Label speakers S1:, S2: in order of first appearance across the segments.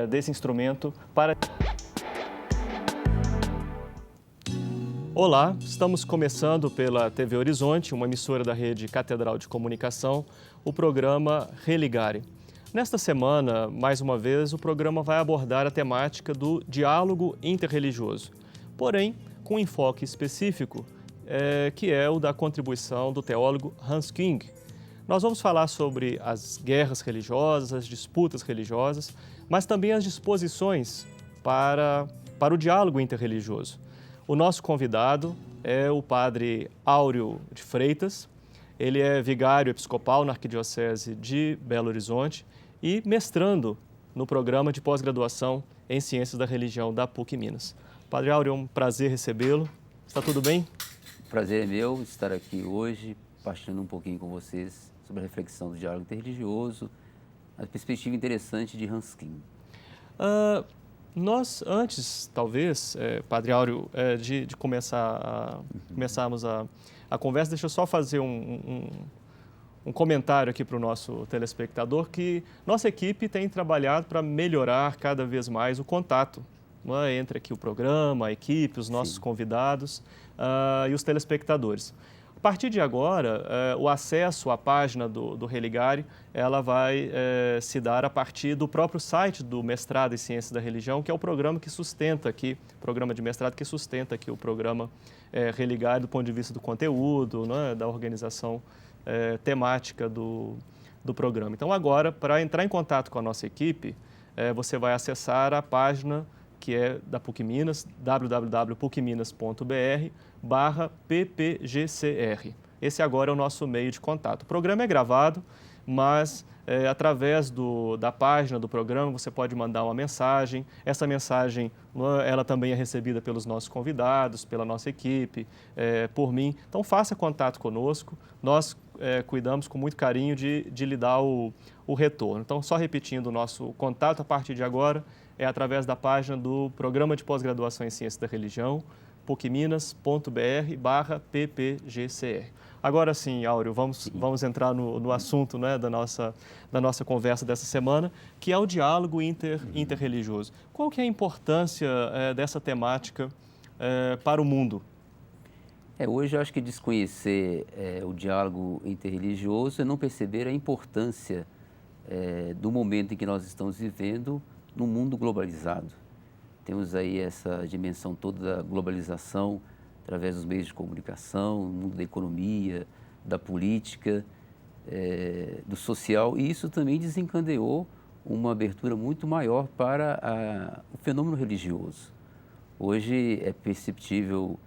S1: desse instrumento para... Olá, estamos começando pela TV Horizonte, uma emissora da rede Catedral de Comunicação, o programa Religare. Nesta semana, mais uma vez, o programa vai abordar a temática do diálogo interreligioso, porém com um enfoque específico, que é o da contribuição do teólogo Hans Küng. Nós vamos falar sobre as guerras religiosas, as disputas religiosas, mas também as disposições para o diálogo interreligioso. O nosso convidado é o padre Áureo de Freitas. Ele é vigário episcopal na Arquidiocese de Belo Horizonte e mestrando no programa de pós-graduação em Ciências da Religião da PUC Minas. Padre Áureo, é um prazer recebê-lo. Está tudo bem?
S2: O prazer é meu estar aqui hoje, partilhando um pouquinho com vocês sobre a reflexão do diálogo interreligioso, a perspectiva interessante de Hans Küng.
S1: Nós, antes, talvez, Padre Áureo, de começarmos a conversa, deixa eu só fazer um comentário aqui para o nosso telespectador, que nossa equipe tem trabalhado para melhorar cada vez mais o contato, não é, entre aqui o programa, a equipe, os nossos convidados e os telespectadores. A partir de agora, o acesso à página do Religare, ela vai se dar a partir do próprio site do Mestrado em Ciências da Religião, que é o programa que sustenta aqui, programa de mestrado que sustenta aqui o programa Religare do ponto de vista do conteúdo, né, da organização temática do programa. Então agora, para entrar em contato com a nossa equipe, você vai acessar a página que é da PUC Minas, www.pucminas.br/ppgcr. Esse agora é o nosso meio de contato. O programa é gravado, mas através da página do programa você pode mandar uma mensagem. Essa mensagem, ela também é recebida pelos nossos convidados, pela nossa equipe, por mim. Então faça contato conosco, nós cuidamos com muito carinho de lhe dar o retorno. Então, só repetindo o nosso contato a partir de agora, é através da página do Programa de Pós-Graduação em Ciências da Religião, pucminas.br/ppgcr. Agora sim, Áureo, vamos entrar no assunto, né, da nossa conversa dessa semana, que é o diálogo interreligioso. Qual que é a importância dessa temática para o mundo?
S2: Hoje eu acho que desconhecer o diálogo interreligioso é não perceber a importância do momento em que nós estamos vivendo num mundo globalizado. Temos aí essa dimensão toda da globalização através dos meios de comunicação, no mundo da economia, da política, do social, e isso também desencadeou uma abertura muito maior para o fenômeno religioso. Hoje é perceptível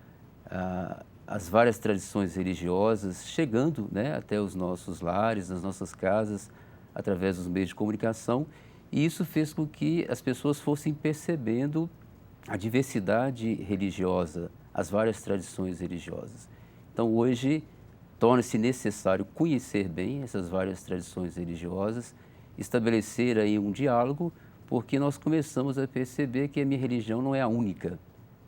S2: as várias tradições religiosas chegando, né, até os nossos lares, nas nossas casas, através dos meios de comunicação, e isso fez com que as pessoas fossem percebendo a diversidade religiosa, as várias tradições religiosas. Então, hoje, torna-se necessário conhecer bem essas várias tradições religiosas, estabelecer aí um diálogo, porque nós começamos a perceber que a minha religião não é a única,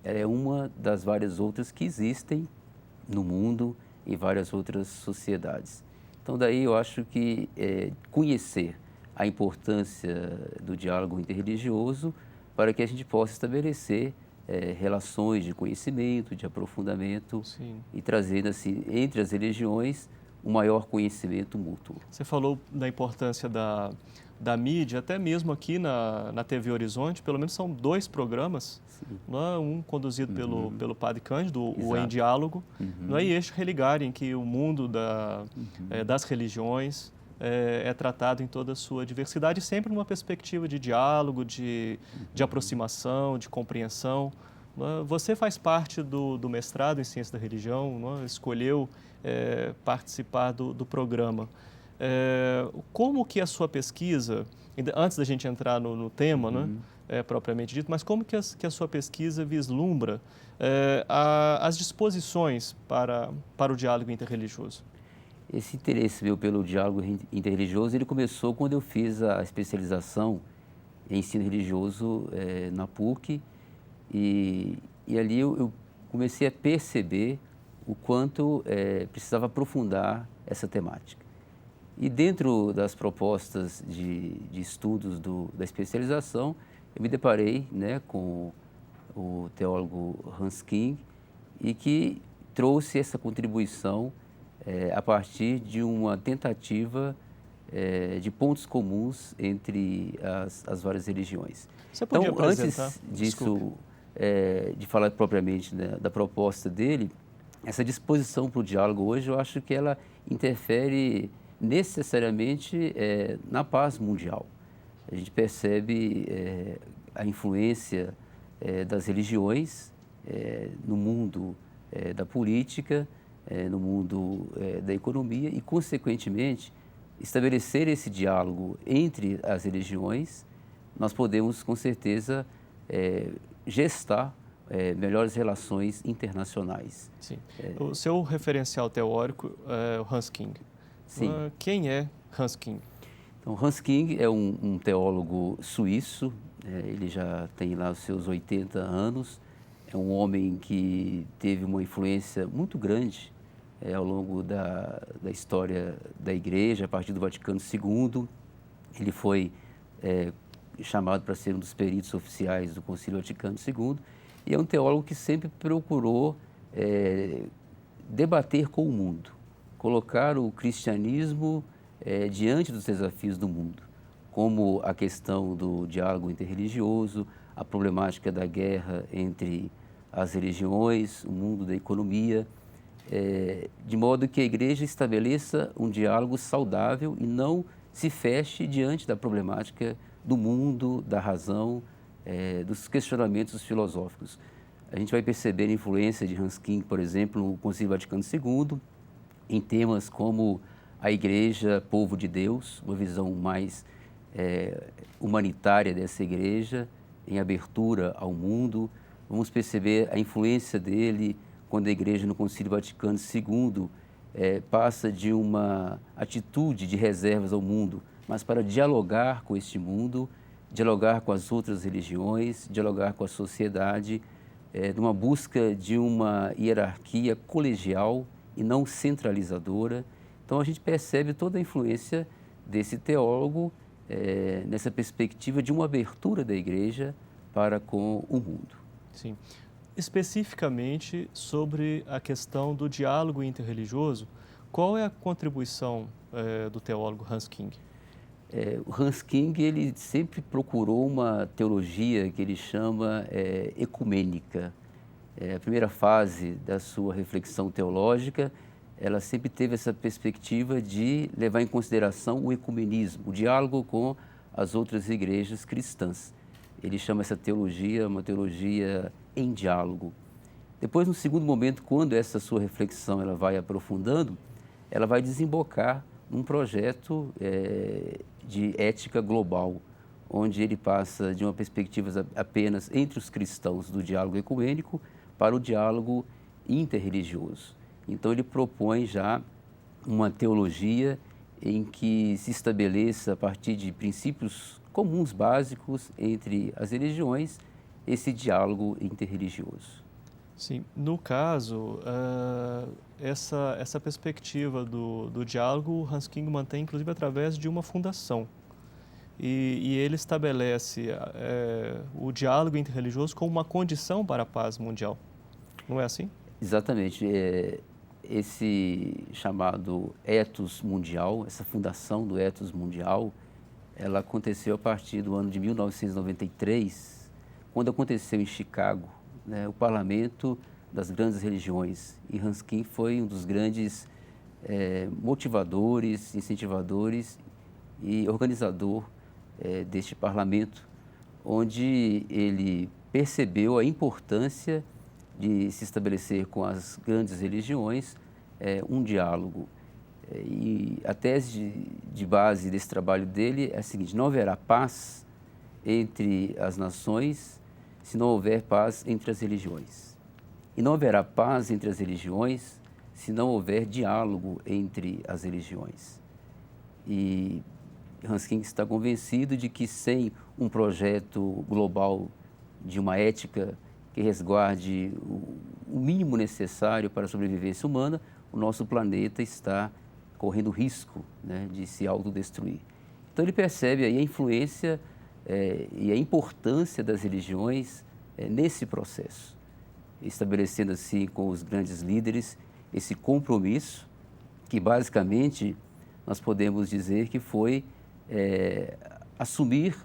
S2: ela é uma das várias outras que existem no mundo, em várias outras sociedades. Então, daí eu acho que conhecer a importância do diálogo interreligioso para que a gente possa estabelecer relações de conhecimento, de aprofundamento. Sim. E trazer, assim, entre as religiões, um maior conhecimento mútuo.
S1: Você falou da importância da mídia, até mesmo aqui na TV Horizonte, pelo menos são 2 programas, um conduzido pelo Padre Cândido, o Em Diálogo, e este Religare, em que o mundo das religiões é tratado em toda a sua diversidade, sempre numa perspectiva de diálogo, de aproximação, de compreensão. Você faz parte do mestrado em Ciência da Religião, escolheu participar do programa. Como que a sua pesquisa, antes da gente entrar no tema, propriamente dito, mas como que a sua pesquisa vislumbra as disposições para o diálogo interreligioso?
S2: Esse interesse meu pelo diálogo interreligioso, ele começou quando eu fiz a especialização em ensino religioso na PUC, e ali eu comecei a perceber o quanto precisava aprofundar essa temática. E dentro das propostas de estudos da especialização, eu me deparei, né, com o teólogo Hans King, e que trouxe essa contribuição a partir de uma tentativa de pontos comuns entre as várias religiões.
S1: Você podia
S2: Então,
S1: apresentar?
S2: antes
S1: Desculpe.
S2: disso, de falar propriamente, né, da proposta dele, essa disposição para o diálogo hoje, eu acho que ela interfere necessariamente na paz mundial. A gente percebe a influência das religiões no mundo da política, no mundo da economia e, consequentemente, estabelecer esse diálogo entre as religiões, nós podemos, com certeza, gestar melhores relações internacionais.
S1: Sim. O seu referencial teórico é o Hans King.
S2: Sim.
S1: Quem é Hans King?
S2: Então, Hans King é um teólogo suíço, ele já tem lá os seus 80 anos, é um homem que teve uma influência muito grande ao longo da história da Igreja, a partir do Vaticano II. Ele foi chamado para ser um dos peritos oficiais do Concílio Vaticano II, e é um teólogo que sempre procurou debater com o mundo, colocar o cristianismo diante dos desafios do mundo, como a questão do diálogo interreligioso, a problemática da guerra entre as religiões, o mundo da economia, de modo que a Igreja estabeleça um diálogo saudável e não se feche diante da problemática do mundo, da razão, dos questionamentos filosóficos. A gente vai perceber a influência de Hans King, por exemplo, no Concílio Vaticano II, em temas como a Igreja, povo de Deus, uma visão mais humanitária dessa Igreja, em abertura ao mundo. Vamos perceber a influência dele quando a Igreja, no Concílio Vaticano II, passa de uma atitude de reservas ao mundo, mas para dialogar com este mundo, dialogar com as outras religiões, dialogar com a sociedade, numa busca de uma hierarquia colegial e não centralizadora. Então, a gente percebe toda a influência desse teólogo nessa perspectiva de uma abertura da Igreja para com o mundo.
S1: Sim. Especificamente sobre a questão do diálogo interreligioso, qual é a contribuição do teólogo Hans King?
S2: O Hans King, ele sempre procurou uma teologia que ele chama ecumênica. A primeira fase da sua reflexão teológica, ela sempre teve essa perspectiva de levar em consideração o ecumenismo, o diálogo com as outras igrejas cristãs. Ele chama essa teologia uma teologia em diálogo. Depois, no segundo momento, quando essa sua reflexão ela vai aprofundando, ela vai desembocar num projeto de ética global, onde ele passa de uma perspectiva apenas entre os cristãos do diálogo ecumênico para o diálogo interreligioso. Então, ele propõe já uma teologia em que se estabeleça, a partir de princípios comuns básicos entre as religiões, esse diálogo interreligioso.
S1: Sim, no caso, essa perspectiva do diálogo, Hans King mantém, inclusive, através de uma fundação. E ele estabelece o diálogo interreligioso como uma condição para a paz mundial. Não é assim?
S2: Exatamente. Esse chamado ethos mundial, essa fundação do ethos mundial, ela aconteceu a partir do ano de 1993, quando aconteceu em Chicago, né, o parlamento das grandes religiões. E Hans King foi um dos grandes motivadores, incentivadores e organizador deste parlamento, onde ele percebeu a importância de se estabelecer com as grandes religiões um diálogo. E a tese de base desse trabalho dele é a seguinte: não haverá paz entre as nações se não houver paz entre as religiões. E não haverá paz entre as religiões se não houver diálogo entre as religiões. E Hans King está convencido de que sem um projeto global de uma ética que resguarde o mínimo necessário para a sobrevivência humana, o nosso planeta está correndo risco, né, de se autodestruir. Então ele percebe aí a influência e a importância das religiões nesse processo, estabelecendo assim com os grandes líderes esse compromisso que basicamente nós podemos dizer que foi assumir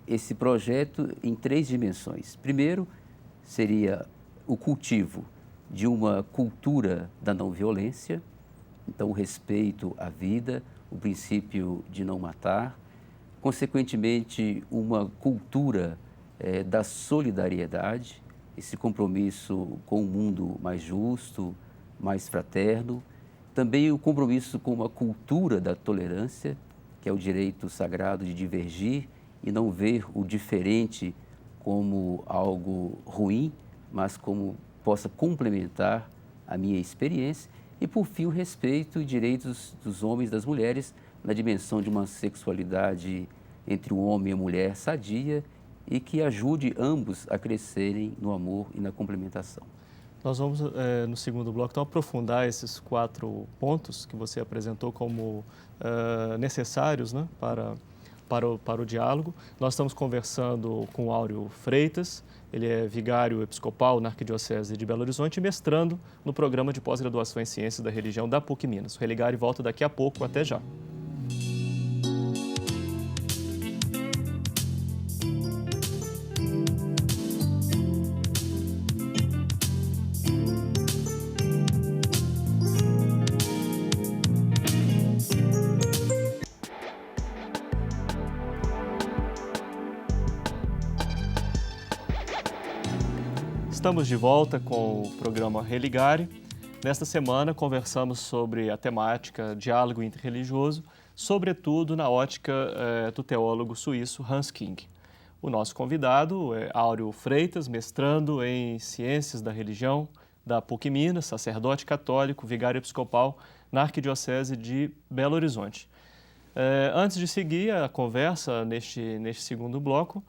S2: esse projeto em 3 dimensões. Primeiro, seria o cultivo de uma cultura da não violência, então o respeito à vida, o princípio de não matar, consequentemente uma cultura da solidariedade, esse compromisso com um mundo mais justo, mais fraterno, também o compromisso com uma cultura da tolerância, que é o direito sagrado de divergir e não ver o diferente como algo ruim, mas como possa complementar a minha experiência. E, por fim, o respeito e direitos dos homens e das mulheres na dimensão de uma sexualidade entre o homem e a mulher sadia e que ajude ambos a crescerem no amor e na complementação.
S1: Nós vamos, no segundo bloco, então, aprofundar esses 4 pontos que você apresentou como necessários, né, para o diálogo. Nós estamos conversando com Áureo Freitas, ele é vigário episcopal na Arquidiocese de Belo Horizonte e mestrando no programa de pós-graduação em Ciências da Religião da PUC Minas. O Religare volta daqui a pouco, até já. Estamos de volta com o programa Religare. Nesta semana conversamos sobre a temática diálogo interreligioso, sobretudo na ótica do teólogo suíço Hans King. O nosso convidado é Áureo Freitas, mestrando em Ciências da Religião da PUC Minas, sacerdote católico, vigário episcopal na Arquidiocese de Belo Horizonte. Antes de seguir a conversa neste segundo bloco,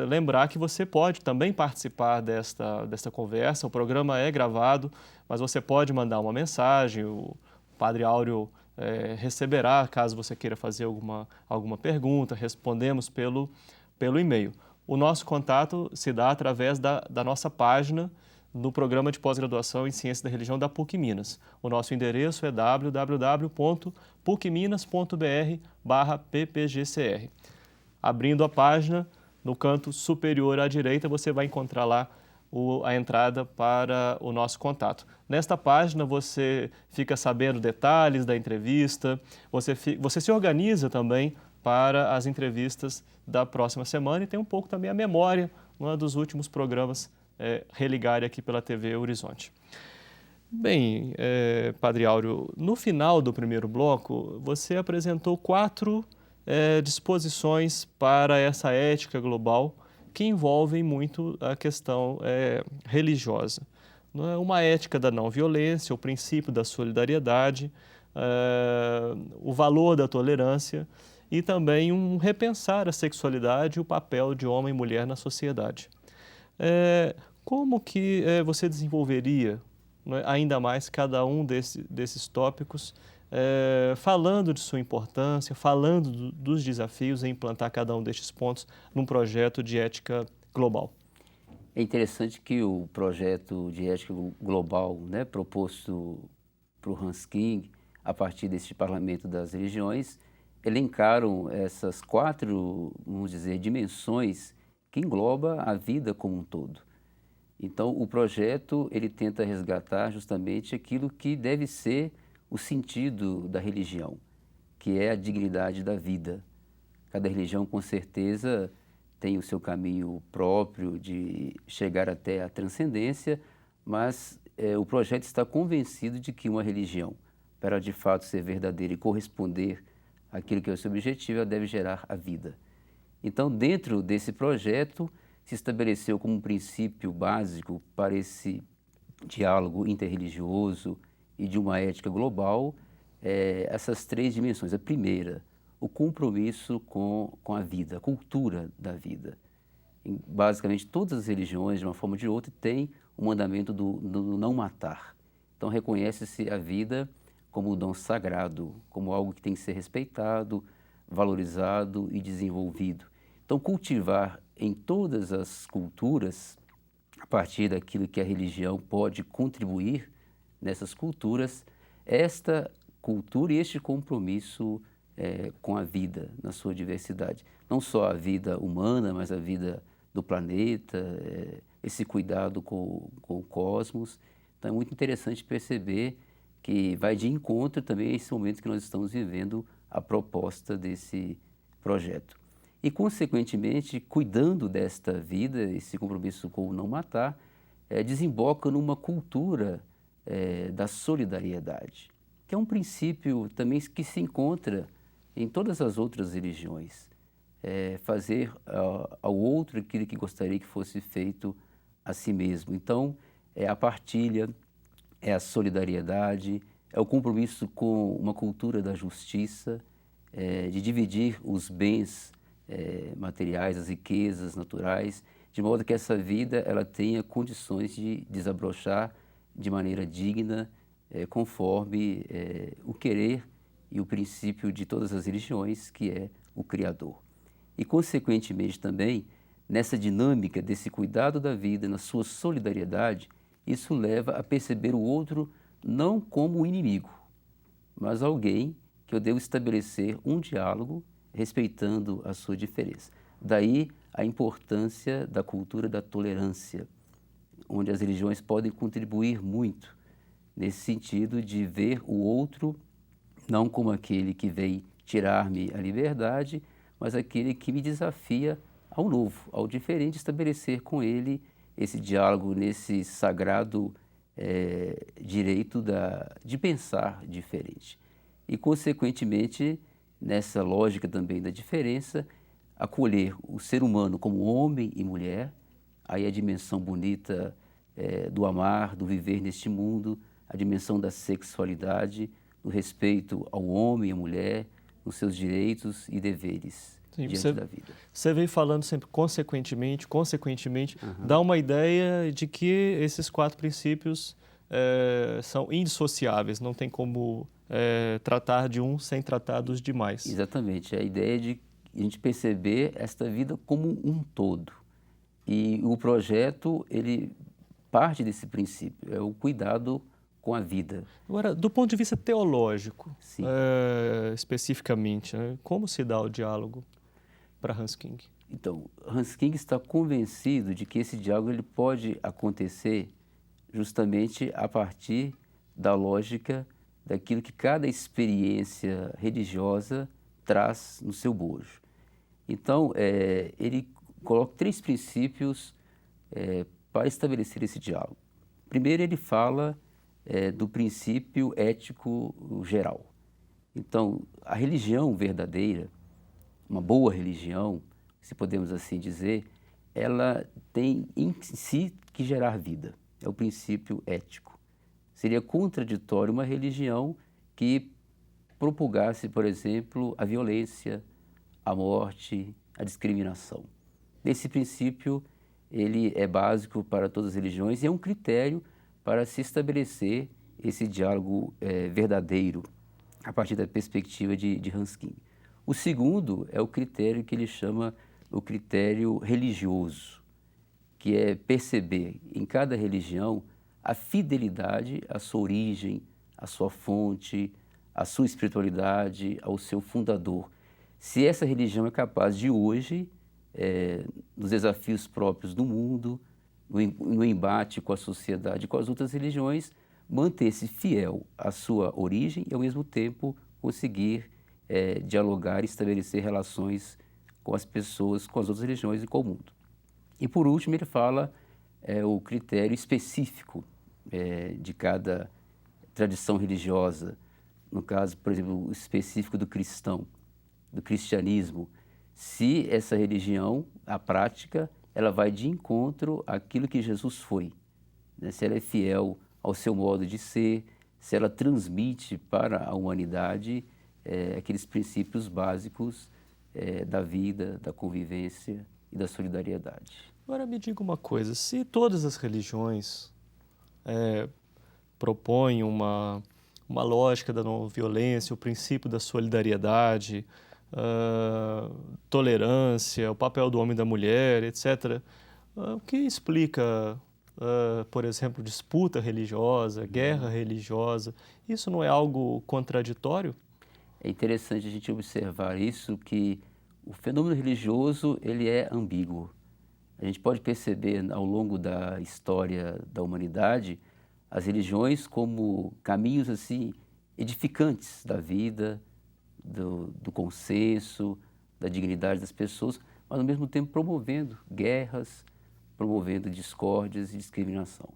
S1: lembrar que você pode também participar desta conversa. O programa é gravado, mas você pode mandar uma mensagem, o Padre Áureo receberá, caso você queira fazer alguma pergunta, respondemos pelo e-mail. O nosso contato se dá através da nossa página no programa de pós-graduação em Ciências da Religião da PUC Minas. O nosso endereço é www.pucminas.br/ppgcr. Abrindo a página, no canto superior à direita, você vai encontrar lá a entrada para o nosso contato. Nesta página, você fica sabendo detalhes da entrevista, você se organiza também para as entrevistas da próxima semana e tem um pouco também a memória dos últimos programas Religare aqui pela TV Horizonte. Bem, Padre Áureo, no final do primeiro bloco, você apresentou 4 disposições para essa ética global que envolvem muito a questão religiosa. Uma ética da não violência, o princípio da solidariedade, o valor da tolerância e também um repensar a sexualidade e o papel de homem e mulher na sociedade. Como que você desenvolveria ainda mais cada um desses tópicos, falando de sua importância, falando dos desafios em implantar cada um destes pontos num projeto de ética global?
S2: É interessante que o projeto de ética global, né, proposto por Hans King, a partir deste Parlamento das Religiões, elencaram essas 4, vamos dizer, dimensões que engloba a vida como um todo. Então, o projeto ele tenta resgatar justamente aquilo que deve ser o sentido da religião, que é a dignidade da vida. Cada religião, com certeza, tem o seu caminho próprio de chegar até a transcendência, mas o projeto está convencido de que uma religião, para de fato ser verdadeira e corresponder àquilo que é o seu objetivo, ela deve gerar a vida. Então, dentro desse projeto, se estabeleceu como um princípio básico para esse diálogo interreligioso e de uma ética global, essas 3 dimensões. A primeira, o compromisso com a vida, a cultura da vida. Basicamente, todas as religiões, de uma forma ou de outra, têm o mandamento do não matar. Então, reconhece-se a vida como um dom sagrado, como algo que tem que ser respeitado, valorizado e desenvolvido. Então, cultivar em todas as culturas, a partir daquilo que a religião pode contribuir nessas culturas, esta cultura e este compromisso com a vida na sua diversidade. Não só a vida humana, mas a vida do planeta, esse cuidado com o cosmos. Então é muito interessante perceber que vai de encontro também a esse momento que nós estamos vivendo a proposta desse projeto. E, consequentemente, cuidando desta vida, esse compromisso com o não matar, desemboca numa cultura da solidariedade, que é um princípio também que se encontra em todas as outras religiões. Fazer ao outro aquilo que gostaria que fosse feito a si mesmo. Então, é a partilha, é a solidariedade, é o compromisso com uma cultura da justiça, de dividir os bens materiais, as riquezas naturais, de modo que essa vida ela tenha condições de desabrochar de maneira digna, conforme o querer e o princípio de todas as religiões, que é o Criador. E, consequentemente, também, nessa dinâmica desse cuidado da vida, na sua solidariedade, isso leva a perceber o outro não como um inimigo, mas alguém que eu devo estabelecer um diálogo respeitando a sua diferença. Daí a importância da cultura da tolerância, onde as religiões podem contribuir muito nesse sentido de ver o outro não como aquele que vem tirar-me a liberdade, mas aquele que me desafia ao novo, ao diferente, estabelecer com ele esse diálogo nesse sagrado direito de pensar diferente. E, consequentemente, nessa lógica também da diferença, acolher o ser humano como homem e mulher, aí a dimensão bonita do amar, do viver neste mundo, a dimensão da sexualidade, do respeito ao homem e à mulher, nos seus direitos e deveres.
S1: Sim,
S2: diante da vida.
S1: Você vem falando sempre consequentemente, dá uma ideia de que esses 4 princípios são indissociáveis, não tem como tratar de um sem tratar dos demais.
S2: Exatamente, a ideia de a gente perceber esta vida como um todo. E o projeto, ele parte desse princípio, é o cuidado com a vida.
S1: Agora, do ponto de vista teológico,
S2: Sim.
S1: Especificamente, né, como se dá o diálogo para Hans King?
S2: Então, Hans King está convencido de que esse diálogo ele pode acontecer justamente a partir da lógica daquilo que cada experiência religiosa traz no seu bojo. Então, ele coloca 3 princípios para estabelecer esse diálogo. Primeiro, ele fala do princípio ético geral. Então, a religião verdadeira, uma boa religião, se podemos assim dizer, ela tem em si que gerar vida. É o princípio ético. Seria contraditório uma religião que propagasse, por exemplo, a violência, a morte, a discriminação. Esse princípio, ele é básico para todas as religiões e é um critério para se estabelecer esse diálogo verdadeiro a partir da perspectiva de Hans King. O segundo é o critério que ele chama o critério religioso, que é perceber em cada religião a fidelidade à sua origem, à sua fonte, à sua espiritualidade, ao seu fundador. Se essa religião é capaz de hoje, nos desafios próprios do mundo, no embate com a sociedade e com as outras religiões, manter-se fiel à sua origem e, ao mesmo tempo, conseguir dialogar e estabelecer relações com as pessoas, com as outras religiões e com o mundo. E, por último, ele fala o critério específico de cada tradição religiosa. No caso, por exemplo, o específico do cristão, do cristianismo. Se essa religião, a prática, ela vai de encontro àquilo que Jesus foi, né? Se ela é fiel ao seu modo de ser, se ela transmite para a humanidade aqueles princípios básicos da vida, da convivência e da solidariedade.
S1: Agora me diga uma coisa, se todas as religiões propõe uma lógica da não violência, o princípio da solidariedade, tolerância, o papel do homem e da mulher, etc. O que explica, por exemplo, disputa religiosa, guerra religiosa? Isso não é algo contraditório?
S2: É interessante a gente observar isso, que o fenômeno religioso ele é ambíguo. A gente pode perceber ao longo da história da humanidade as religiões como caminhos assim edificantes da vida, do consenso, da dignidade das pessoas, mas ao mesmo tempo promovendo guerras, promovendo discórdias e discriminação.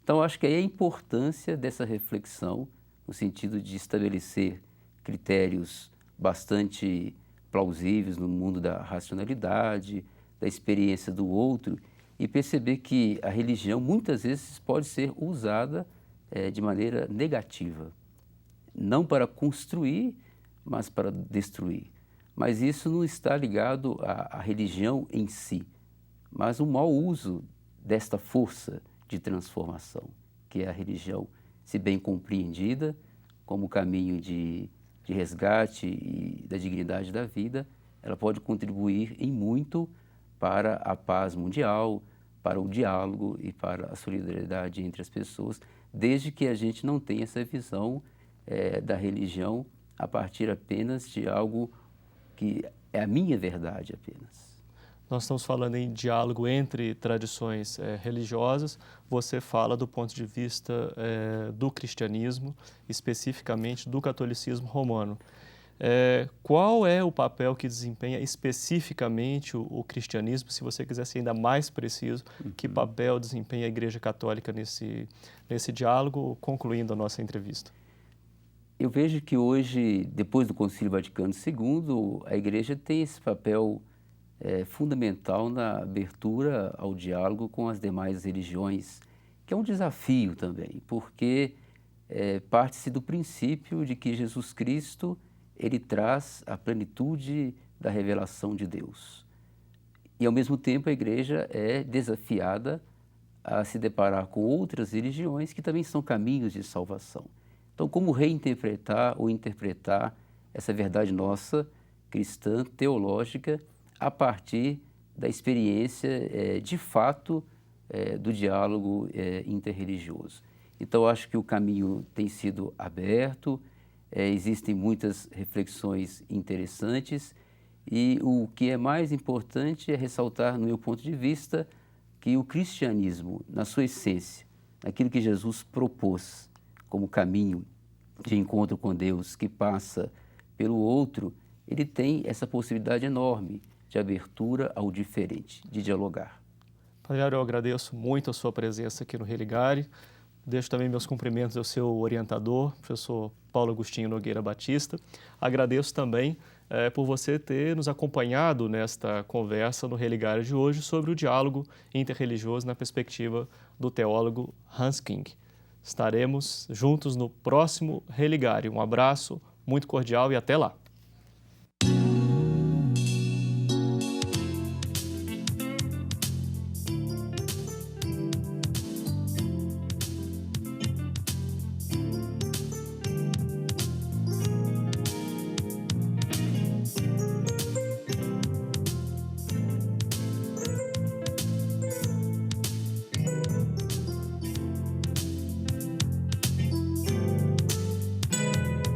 S2: Então, acho que aí a importância dessa reflexão, no sentido de estabelecer critérios bastante plausíveis no mundo da racionalidade, da experiência do outro, e perceber que a religião muitas vezes pode ser usada de maneira negativa, não para construir, mas para destruir. Mas isso não está ligado à religião em si, mas o mau uso desta força de transformação, que é a religião, se bem compreendida como caminho de resgate e da dignidade da vida, ela pode contribuir em muito para a paz mundial, para o diálogo e para a solidariedade entre as pessoas, desde que a gente não tenha essa visão da religião a partir apenas de algo que é a minha verdade apenas.
S1: Nós estamos falando em diálogo entre tradições religiosas. Você fala do ponto de vista do cristianismo, especificamente do catolicismo romano. Qual é o papel que desempenha especificamente o cristianismo? Se você quiser ser ainda mais preciso, que papel desempenha a Igreja Católica nesse diálogo, concluindo a nossa entrevista?
S2: Eu vejo que hoje, depois do Concílio Vaticano II, a Igreja tem esse papel fundamental na abertura ao diálogo com as demais religiões, que é um desafio também, porque parte-se do princípio de que Jesus Cristo ele traz a plenitude da revelação de Deus. E, ao mesmo tempo, a Igreja é desafiada a se deparar com outras religiões que também são caminhos de salvação. Então, como reinterpretar ou interpretar essa verdade nossa, cristã, teológica, a partir da experiência, de fato, do diálogo interreligioso. Então, acho que o caminho tem sido aberto, existem muitas reflexões interessantes e o que é mais importante é ressaltar, no meu ponto de vista, que o cristianismo, na sua essência, naquilo que Jesus propôs como caminho de encontro com Deus, que passa pelo outro, ele tem essa possibilidade enorme de abertura ao diferente, de dialogar.
S1: Padre Áureo, eu agradeço muito a sua presença aqui no Religare. Deixo também meus cumprimentos ao seu orientador, professor Paulo Agostinho Nogueira Batista. Agradeço também por você ter nos acompanhado nesta conversa no Religare de hoje sobre o diálogo interreligioso na perspectiva do teólogo Hans King. Estaremos juntos no próximo Religare. Um abraço muito cordial e até lá!